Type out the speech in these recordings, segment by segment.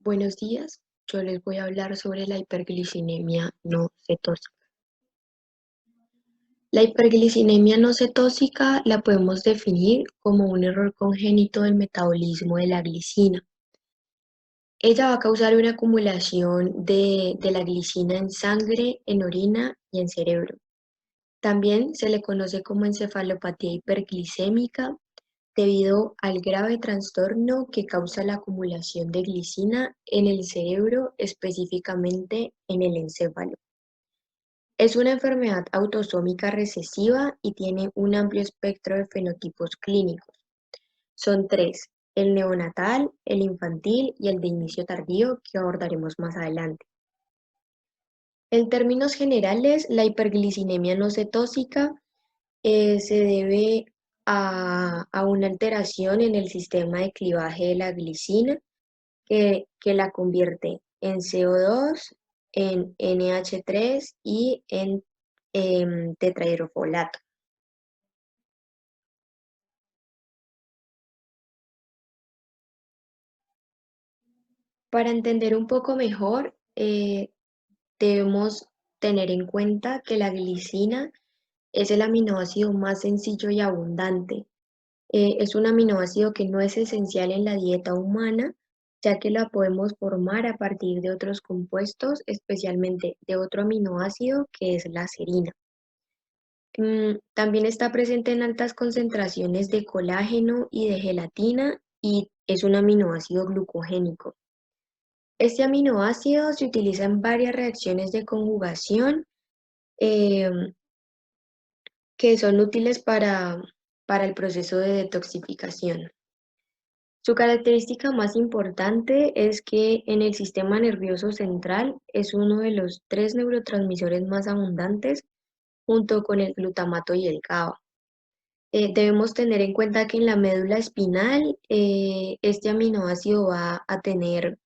Buenos días, yo les voy a hablar sobre la hiperglicemia no cetósica. La hiperglicemia no cetósica la podemos definir como un error congénito del metabolismo de la glicina. Ella va a causar una acumulación de la glicina en sangre, en orina y en cerebro. También se le conoce como encefalopatía hiperglicémica debido al grave trastorno que causa la acumulación de glicina en el cerebro, específicamente en el encéfalo. Es una enfermedad autosómica recesiva y tiene un amplio espectro de fenotipos clínicos. Son tres: el neonatal, el infantil y el de inicio tardío, que abordaremos más adelante. En términos generales, la hiperglicemia no cetósica se debe a una alteración en el sistema de clivaje de la glicina que la convierte en CO2, en NH3 y en tetrahidrofolato. Para entender un poco mejor, debemos tener en cuenta que la glicina es el aminoácido más sencillo y abundante. Es un aminoácido que no es esencial en la dieta humana, ya que la podemos formar a partir de otros compuestos, especialmente de otro aminoácido que es la serina. También está presente en altas concentraciones de colágeno y de gelatina y es un aminoácido glucogénico. Este aminoácido se utiliza en varias reacciones de conjugación em, que son útiles para el proceso de detoxificación. Su característica más importante es que en el sistema nervioso central es uno de los tres neurotransmisores más abundantes junto con el glutamato y el GABA. Debemos tener en cuenta que en la médula espinal este aminoácido va a tener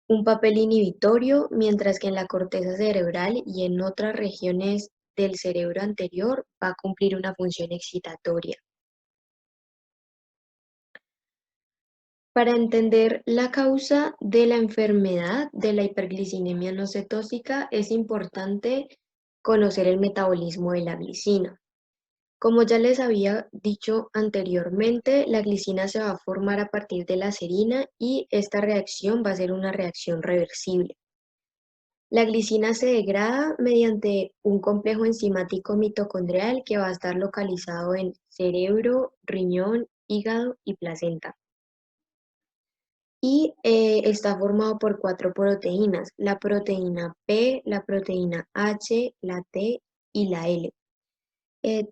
un papel inhibitorio, mientras que en la corteza cerebral y en otras regiones del cerebro anterior va a cumplir una función excitatoria. Para entender la causa de la enfermedad de la hiperglicemia no cetósica es importante conocer el metabolismo de la glicina. Como ya les había dicho anteriormente, la glicina se va a formar a partir de la serina y esta reacción va a ser una reacción reversible. La glicina se degrada mediante un complejo enzimático mitocondrial que va a estar localizado en cerebro, riñón, hígado y placenta. Y está formado por cuatro proteínas: la proteína P, la proteína H, la T y la L.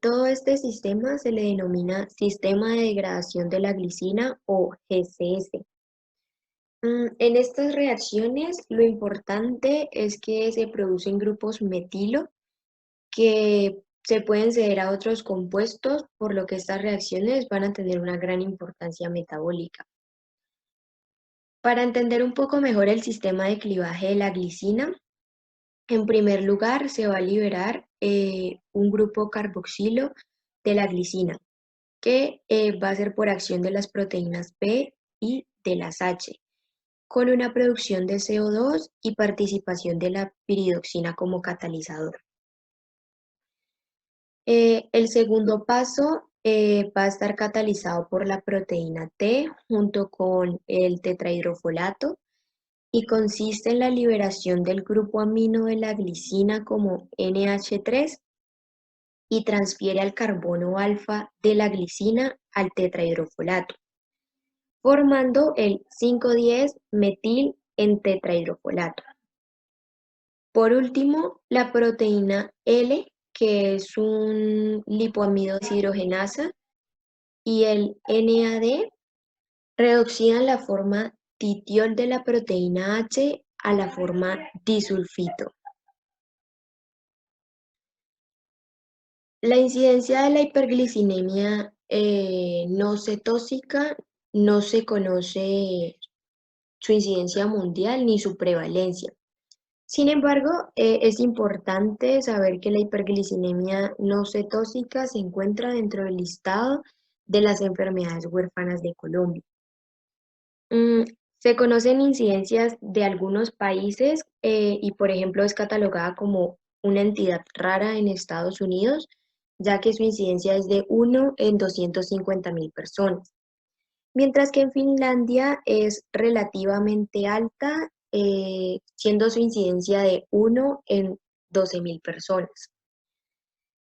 Todo este sistema se le denomina sistema de degradación de la glicina o GCS. En estas reacciones, lo importante es que se producen grupos metilo que se pueden ceder a otros compuestos, por lo que estas reacciones van a tener una gran importancia metabólica. Para entender un poco mejor el sistema de clivaje de la glicina, en primer lugar se va a liberar un grupo carboxilo de la glicina, que va a ser por acción de las proteínas P y de las H, con una producción de CO2 y participación de la piridoxina como catalizador. El segundo paso va a estar catalizado por la proteína T junto con el tetrahidrofolato y consiste en la liberación del grupo amino de la glicina como NH3 y transfiere al carbono alfa de la glicina al tetrahidrofolato, formando el 5,10-metil en tetrahidrofolato. Por último, la proteína L, que es un lipoamido deshidrogenasa, y el NAD reoxidan la forma titiol de la proteína H a la forma disulfito. La incidencia de la hiperglicemia no cetósica no se conoce su incidencia mundial ni su prevalencia. Sin embargo, es importante saber que la hiperglicemia no cetósica se encuentra dentro del listado de las enfermedades huérfanas de Colombia. Se conocen incidencias de algunos países y, por ejemplo, es catalogada como una entidad rara en Estados Unidos, ya que su incidencia es de 1 en 250.000 personas. Mientras que en Finlandia es relativamente alta, siendo su incidencia de 1 en 12.000 personas.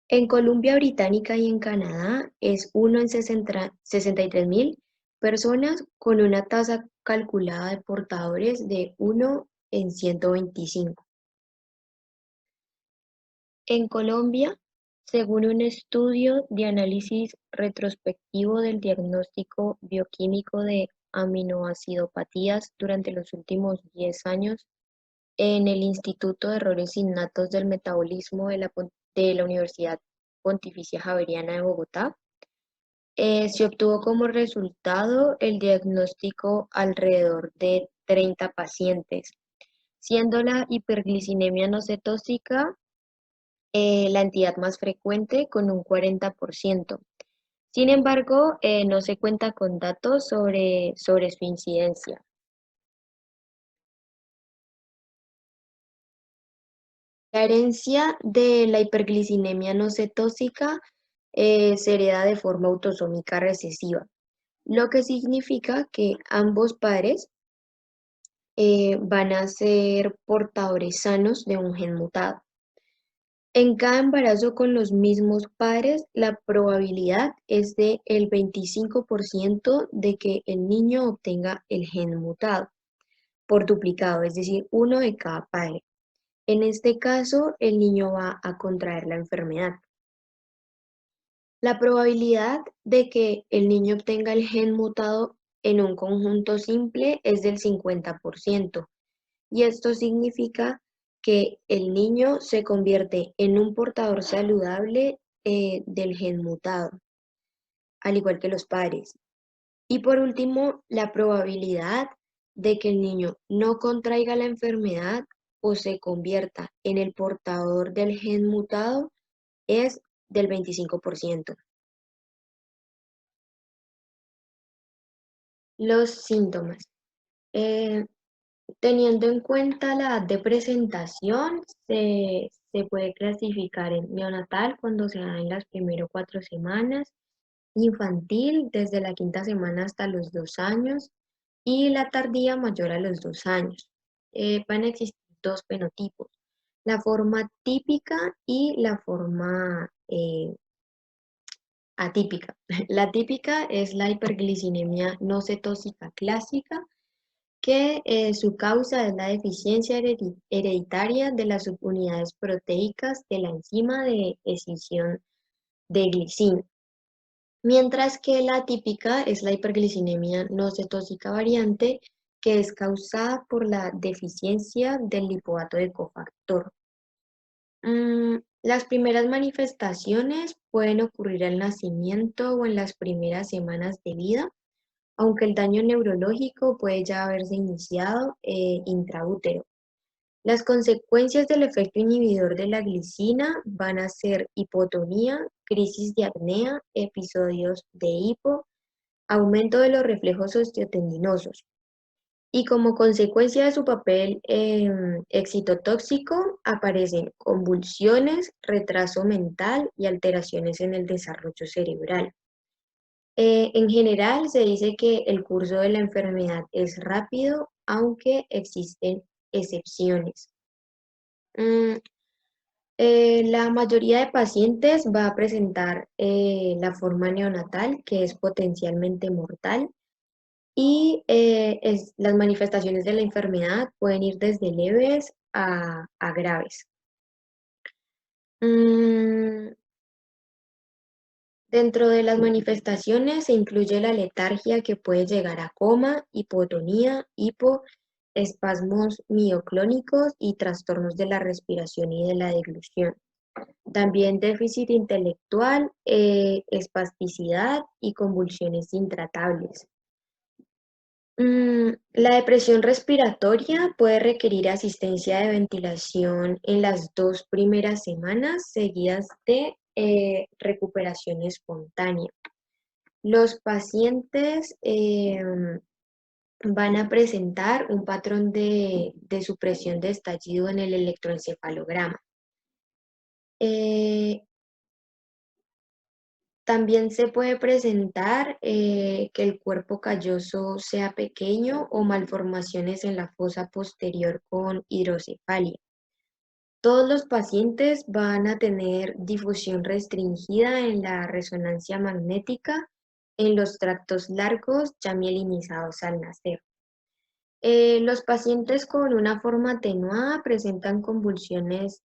En Columbia Británica y en Canadá es 1 en 63.000 personas con una tasa calculada de portadores de 1 en 125. En Colombia, según un estudio de análisis retrospectivo del diagnóstico bioquímico de aminoacidopatías durante los últimos 10 años, en el Instituto de Errores Innatos del Metabolismo de la Universidad Pontificia Javeriana de Bogotá, se obtuvo como resultado el diagnóstico alrededor de 30 pacientes, siendo la hiperglicinemia no cetóxica la entidad más frecuente con un 40%. Sin embargo, no se cuenta con datos sobre su incidencia. La herencia de la hiperglicinemia no cetóxica se hereda de forma autosómica recesiva, lo que significa que ambos padres van a ser portadores sanos de un gen mutado. En cada embarazo con los mismos padres, la probabilidad es de el 25% de que el niño obtenga el gen mutado por duplicado, es decir, uno de cada padre. En este caso, el niño va a contraer la enfermedad. La probabilidad de que el niño obtenga el gen mutado en un conjunto simple es del 50%, y esto significa que el niño se convierte en un portador saludable del gen mutado, al igual que los padres. Y por último, la probabilidad de que el niño no contraiga la enfermedad o se convierta en el portador del gen mutado es del 25%. Los síntomas. Eh, Teniendo en cuenta la edad de presentación, se puede clasificar en neonatal cuando se da en las primeras 4 semanas, infantil desde la quinta semana hasta los 2 años y la tardía mayor a los 2 años. Van a existir dos fenotipos, la forma típica y la forma atípica. La típica es la hiperglicinemia no cetósica clásica, que su causa es la deficiencia hereditaria de las subunidades proteicas de la enzima de escisión de glicina, mientras que la típica es la hiperglicinemia no cetósica variante, que es causada por la deficiencia del lipoato de cofactor. Las primeras manifestaciones pueden ocurrir al nacimiento o en las primeras semanas de vida, aunque el daño neurológico puede ya haberse iniciado intraútero. Las consecuencias del efecto inhibidor de la glicina van a ser hipotonía, crisis de apnea, episodios de hipo, aumento de los reflejos osteotendinosos. Y como consecuencia de su papel excitotóxico, aparecen convulsiones, retraso mental y alteraciones en el desarrollo cerebral. En general, se dice que el curso de la enfermedad es rápido, aunque existen excepciones. Mm, la mayoría de pacientes va a presentar la forma neonatal, que es potencialmente mortal, y las manifestaciones de la enfermedad pueden ir desde leves a graves. Mm, Dentro de las manifestaciones se incluye la letargia, que puede llegar a coma, hipotonía, hipo, espasmos mioclónicos y trastornos de la respiración y de la deglución. También déficit intelectual, espasticidad y convulsiones intratables. La depresión respiratoria puede requerir asistencia de ventilación en las 2 primeras semanas, seguidas de recuperación espontánea. Los pacientes van a presentar un patrón de supresión de estallido en el electroencefalograma. También se puede presentar que el cuerpo calloso sea pequeño o malformaciones en la fosa posterior con hidrocefalia. Todos los pacientes van a tener difusión restringida en la resonancia magnética en los tractos largos ya mielinizados al nacer. Los pacientes con una forma atenuada presentan convulsiones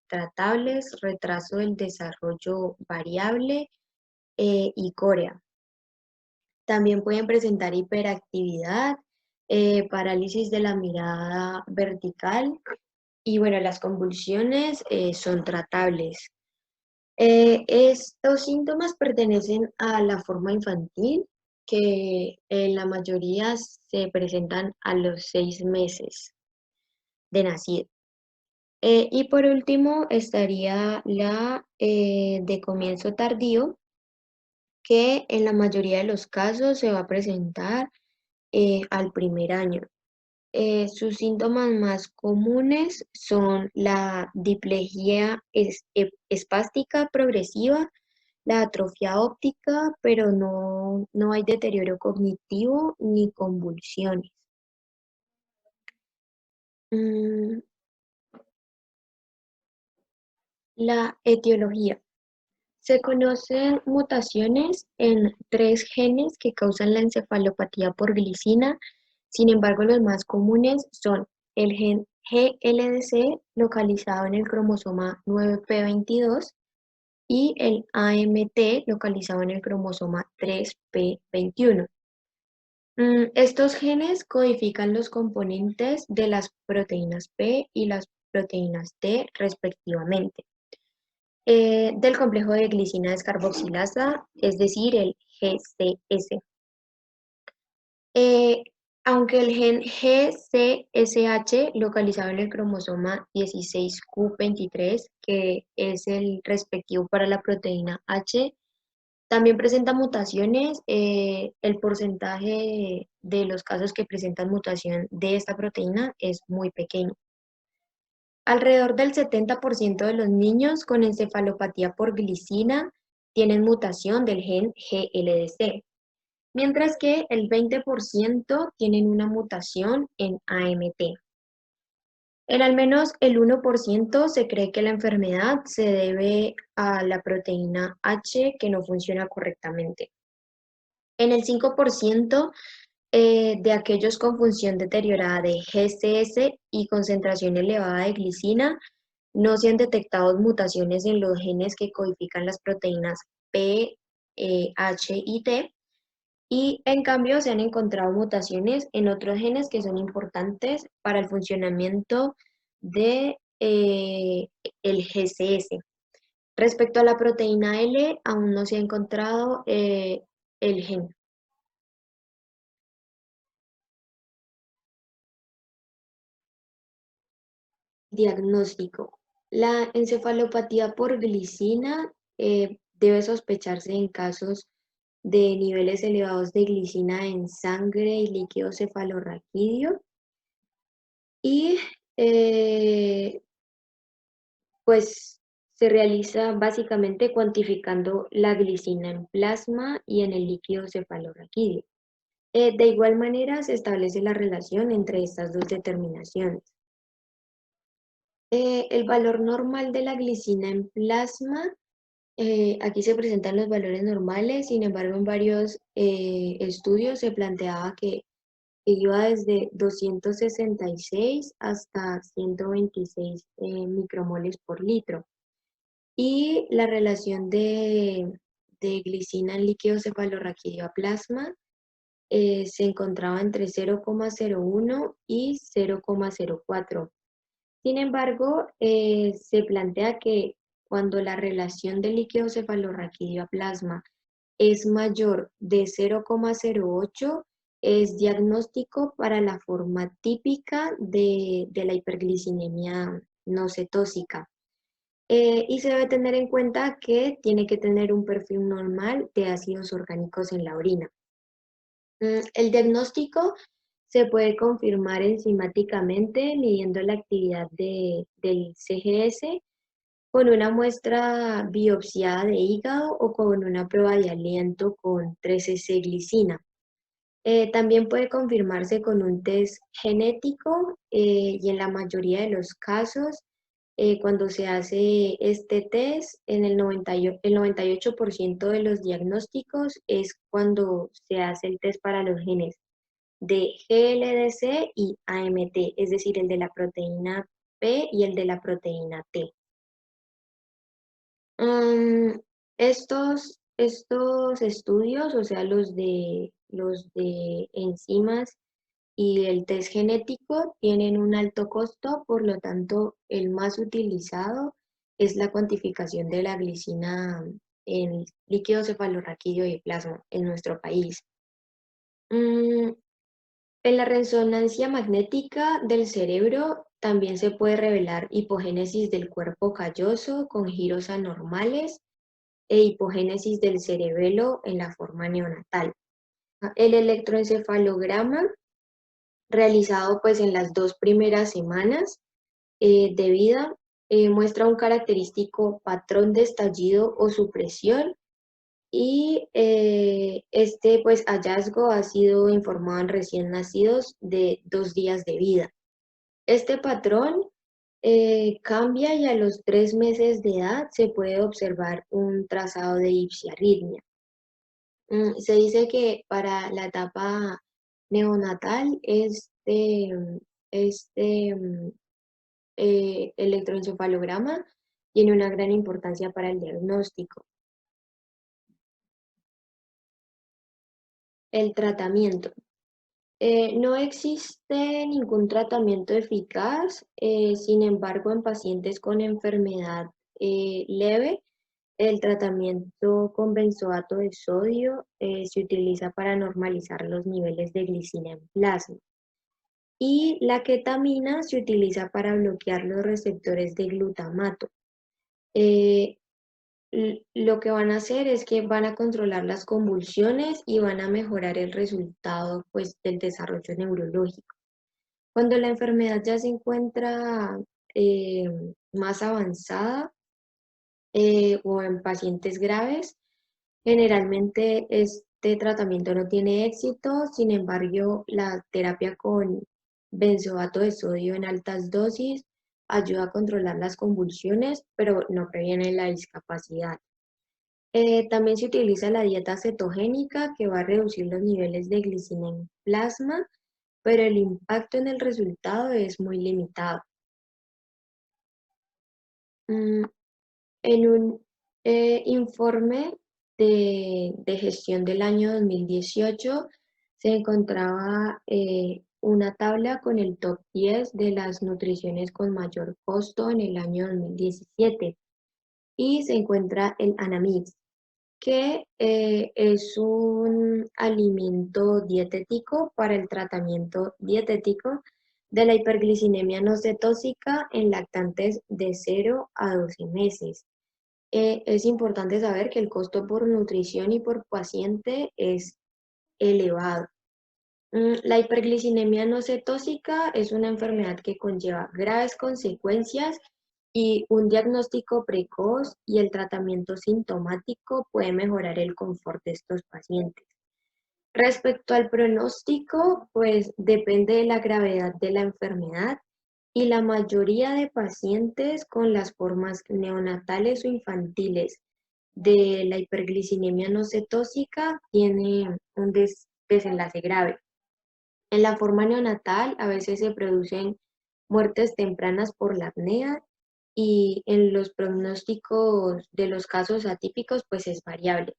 tratables, retraso del desarrollo variable y corea. También pueden presentar hiperactividad, parálisis de la mirada vertical y bueno, las convulsiones son tratables. Estos síntomas pertenecen a la forma infantil que en la mayoría se presentan a los 6 meses de nacido. Y por último estaría la de comienzo tardío, que en la mayoría de los casos se va a presentar al primer año. Sus síntomas más comunes son la diplegia espástica progresiva, la atrofia óptica, pero no hay deterioro cognitivo ni convulsiones. Mm, la etiología. Se conocen mutaciones en 3 genes que causan la encefalopatía por glicina. Sin embargo, los más comunes son el gen GLDC localizado en el cromosoma 9p22 y el AMT localizado en el cromosoma 3p21. Estos genes codifican los componentes de las proteínas P y las proteínas T respectivamente, del complejo de glicina descarboxilasa, es decir, el GCS. Eh, Aunque el gen GCSH, localizado en el cromosoma 16q23, que es el respectivo para la proteína H, también presenta mutaciones. El porcentaje de los casos que presentan mutación de esta proteína es muy pequeño. Alrededor del 70% de los niños con encefalopatía por glicina tienen mutación del gen GLDC, mientras que el 20% tienen una mutación en AMT. En al menos el 1% se cree que la enfermedad se debe a la proteína H que no funciona correctamente. En el 5% de aquellos con función deteriorada de GCS y concentración elevada de glicina, no se han detectado mutaciones en los genes que codifican las proteínas P, H y T, y en cambio se han encontrado mutaciones en otros genes que son importantes para el funcionamiento de el GCS. Respecto a la proteína L, aún no se ha encontrado el gen. Diagnóstico. La encefalopatía por glicina debe sospecharse en casos de niveles elevados de glicina en sangre y líquido cefalorraquídeo y pues se realiza básicamente cuantificando la glicina en plasma y en el líquido cefalorraquídeo. De igual manera se establece la relación entre estas dos determinaciones. El valor normal de la glicina en plasma, aquí se presentan los valores normales. Sin embargo, en varios estudios se planteaba que iba desde 266 hasta 126 micromoles por litro. Y la relación de glicina en líquido cefalorraquídeo a plasma se encontraba entre 0,01 y 0,04. Sin embargo, se plantea que cuando la relación de líquido cefalorraquídeo a plasma es mayor de 0,08, es diagnóstico para la forma típica de la hiperglicinemia no cetósica. Y se debe tener en cuenta que tiene que tener un perfil normal de ácidos orgánicos en la orina. El diagnóstico Se puede confirmar enzimáticamente midiendo la actividad del CGS con una muestra biopsiada de hígado o con una prueba de aliento con 3-S-glicina. También puede confirmarse con un test genético y en la mayoría de los casos, cuando se hace este test, el 98% de los diagnósticos es cuando se hace el test para los genes de GLDC y AMT, es decir, el de la proteína P y el de la proteína T. Estos estudios, o sea, los de enzimas y el test genético, tienen un alto costo, por lo tanto, el más utilizado es la cuantificación de la glicina en líquido cefalorraquídeo y plasma en nuestro país. Mm, en la resonancia magnética del cerebro también se puede revelar hipogénesis del cuerpo calloso con giros anormales e hipogénesis del cerebelo en la forma neonatal. El electroencefalograma, realizado pues en las 2 primeras semanas de vida, muestra un característico patrón de estallido o supresión y este pues hallazgo ha sido informado en recién nacidos de 2 días de vida. Este patrón cambia y a los 3 meses de edad se puede observar un trazado de ipsiarritmia. Se dice que para la etapa neonatal este electroencefalograma tiene una gran importancia para el diagnóstico. El tratamiento. No existe ningún tratamiento eficaz, sin embargo, en pacientes con enfermedad leve, el tratamiento con benzoato de sodio se utiliza para normalizar los niveles de glicina en plasma. Y la ketamina se utiliza para bloquear los receptores de glutamato. Eh, lo que van a hacer es que van a controlar las convulsiones y van a mejorar el resultado pues, del desarrollo neurológico. Cuando la enfermedad ya se encuentra eh, más avanzada o en pacientes graves, generalmente este tratamiento no tiene éxito. Sin embargo, la terapia con benzoato de sodio en altas dosis ayuda a controlar las convulsiones, pero no previene la discapacidad. También se utiliza la dieta cetogénica, que va a reducir los niveles de glicina en plasma, pero el impacto en el resultado es muy limitado. Mm, En un informe de gestión del año 2018 se encontraba una tabla con el top 10 de las nutriciones con mayor costo en el año 2017 y se encuentra el Anamix, que es un alimento dietético para el tratamiento dietético de la hiperglicemia no cetóxica en lactantes de 0 a 12 meses. Es importante saber que el costo por nutrición y por paciente es elevado. La hiperglicemia no cetóxica es una enfermedad que conlleva graves consecuencias y un diagnóstico precoz y el tratamiento sintomático puede mejorar el confort de estos pacientes. Respecto al pronóstico, pues depende de la gravedad de la enfermedad y la mayoría de pacientes con las formas neonatales o infantiles de la hiperglicemia no cetóxica tiene un desenlace grave. En la forma neonatal a veces se producen muertes tempranas por la apnea y en los pronósticos de los casos atípicos pues es variable.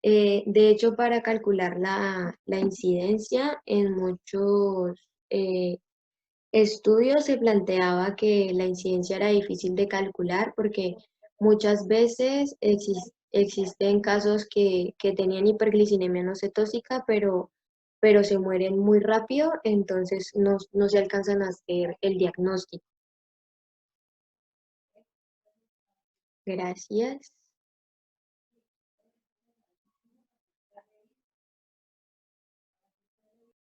De hecho, para calcular la incidencia, en muchos estudios se planteaba que la incidencia era difícil de calcular porque muchas veces existen casos que tenían hiperglicemia no cetóxica, pero se mueren muy rápido, entonces no se alcanzan a hacer el diagnóstico. Gracias.